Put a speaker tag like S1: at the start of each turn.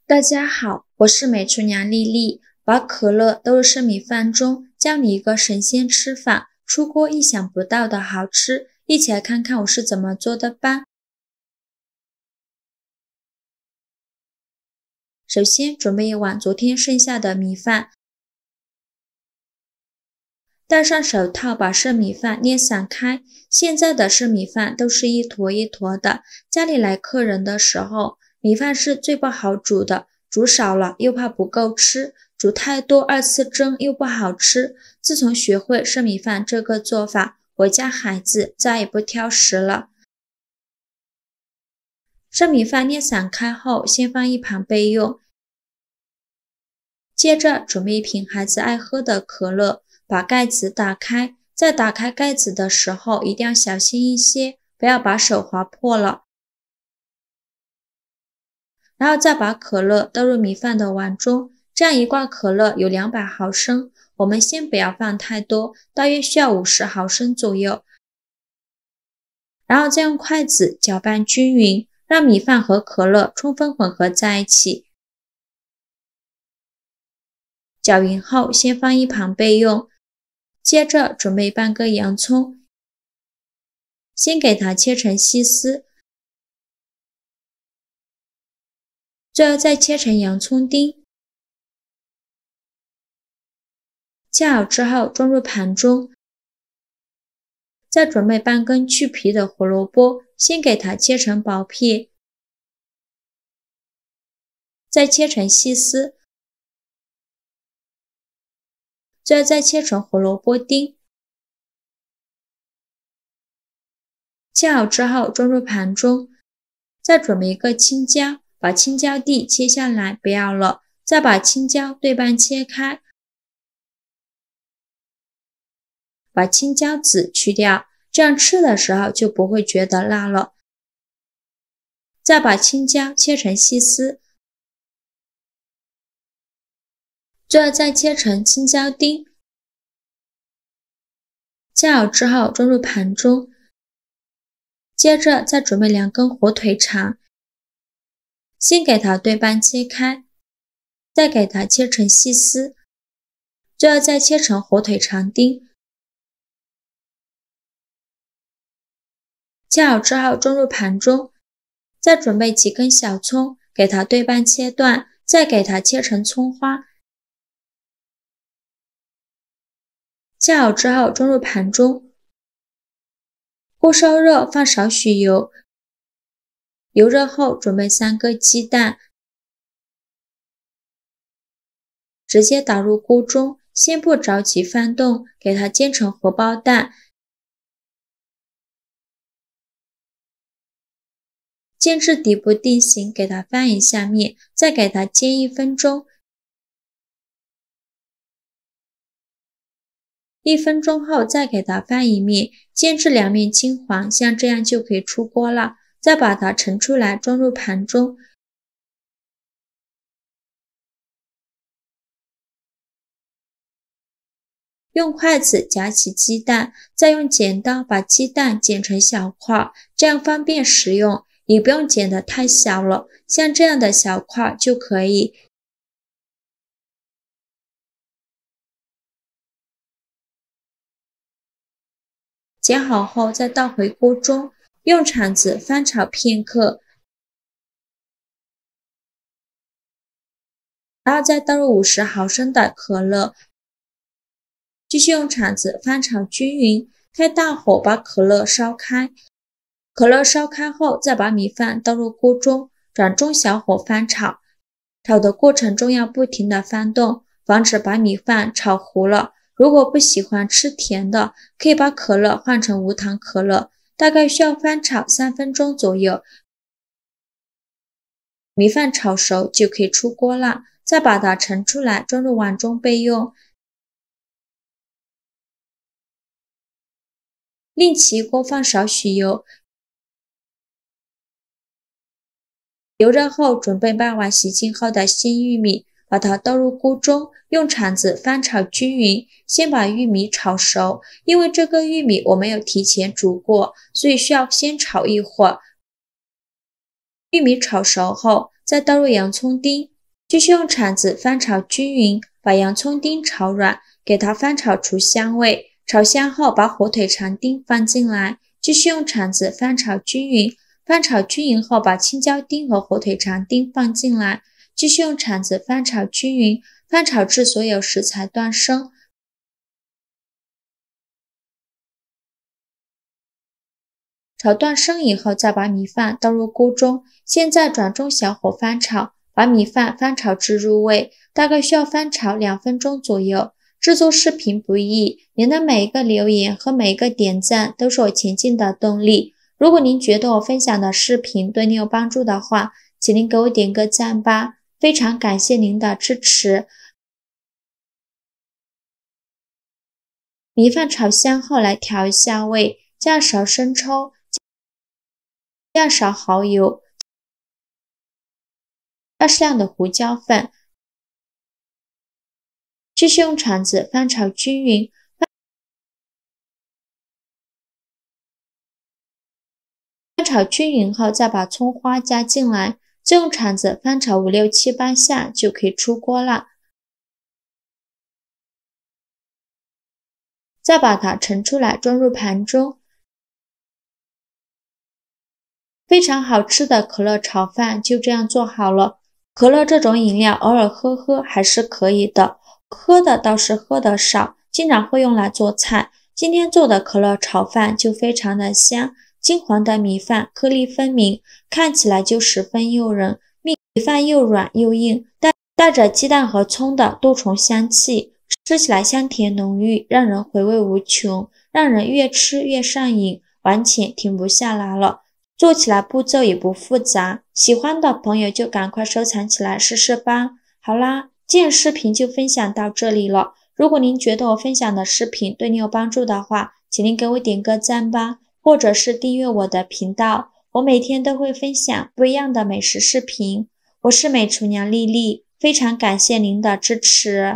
S1: 大家好，我是美厨娘丽丽。把可乐倒入生米饭中，教你一个神仙吃法，出锅意想不到的好吃。一起来看看我是怎么做的吧。首先准备一碗昨天剩下的米饭，戴上手套把生米饭捏散开。现在的生米饭都是一坨一坨的，家里来客人的时候，米饭是最不好煮的，煮少了又怕不够吃，煮太多二次蒸又不好吃。自从学会生米饭这个做法，我家孩子再也不挑食了。生米饭捏散开后，先放一旁备用。接着准备一瓶孩子爱喝的可乐，把盖子打开。在打开盖子的时候，一定要小心一些，不要把手划破了。然后再把可乐倒入米饭的碗中，这样一罐可乐有200毫升，我们先不要放太多，大约需要50毫升左右。然后再用筷子搅拌均匀，让米饭和可乐充分混合在一起。搅匀后先放一旁备用。接着准备半个洋葱，先给它切成细丝，最后再切成洋葱丁。切好之后装入盘中。再准备半根去皮的胡萝卜，先给它切成薄片，再切成细丝，最后再切成胡萝卜丁。切好之后装入盘中。再准备一个青椒，把青椒蒂切下来不要了，再把青椒对半切开，把青椒籽去掉，这样吃的时候就不会觉得辣了。再把青椒切成细丝，最后再切成青椒丁。切好之后装入盘中。接着再准备2根火腿肠，先给它对半切开，再给它切成细丝，最后再切成火腿肠丁。切好之后装入盘中。再准备几根小葱，给它对半切断，再给它切成葱花。切好之后装入盘中。锅烧热，放少许油，油热后准备3个鸡蛋，直接打入锅中，先不着急翻动，给它煎成荷包蛋。煎至底部定型，给它翻一下面，再给它煎1分钟。1分钟后再给它翻一面，煎至2面金黄，像这样就可以出锅了。再把它盛出来装入盘中。用筷子夹起鸡蛋，再用剪刀把鸡蛋剪成小块，这样方便食用，也不用剪得太小了，像这样的小块就可以。剪好后再倒回锅中，用铲子翻炒片刻，然后再倒入50毫升的可乐，继续用铲子翻炒均匀，开大火把可乐烧开。可乐烧开后，再把米饭倒入锅中，转中小火翻炒。炒的过程中要不停地翻动，防止把米饭炒糊了。如果不喜欢吃甜的，可以把可乐换成无糖可乐，大概需要翻炒3分钟左右。米饭炒熟就可以出锅了，再把它盛出来装入碗中备用。另起锅放少许油，油热后准备半碗洗净后的鲜玉米，把它倒入锅中，用铲子翻炒均匀，先把玉米炒熟。因为这个玉米我没有提前煮过，所以需要先炒一会儿。玉米炒熟后，再倒入洋葱丁，继续用铲子翻炒均匀，把洋葱丁炒软，给它翻炒出香味。炒香后，把火腿肠丁放进来，继续用铲子翻炒均匀。翻炒均匀后，把青椒丁和火腿肠丁放进来，继续用铲子翻炒均匀，翻炒至所有食材断生。炒断生以后，再把米饭倒入锅中，现在转中小火翻炒，把米饭翻炒至入味，大概需要翻炒2分钟左右。制作视频不易，您的每一个留言和每一个点赞都是我前进的动力。如果您觉得我分享的视频对您有帮助的话，请您给我点个赞吧，非常感谢您的支持。米饭炒香后，来调一下味，加勺生抽，加勺蚝油，加适量的胡椒粉。继续用铲子翻炒均匀，翻炒均匀后，再把葱花加进来，再用铲子翻炒5、6、7、8下就可以出锅了。再把它盛出来，装入盘中。非常好吃的可乐炒饭就这样做好了。可乐这种饮料偶尔喝喝还是可以的，喝的倒是喝得少，经常会用来做菜。今天做的可乐炒饭就非常的香，金黄的米饭颗粒分明，看起来就十分诱人。米饭又软又硬，带着鸡蛋和葱的多重香气，吃起来香甜浓郁，让人回味无穷，让人越吃越上瘾，完全停不下来了。做起来步骤也不复杂，喜欢的朋友就赶快收藏起来试试吧。好啦，今日视频就分享到这里了。如果您觉得我分享的视频对你有帮助的话，请您给我点个赞吧，或者是订阅我的频道。我每天都会分享不一样的美食视频。我是美厨娘丽丽，非常感谢您的支持。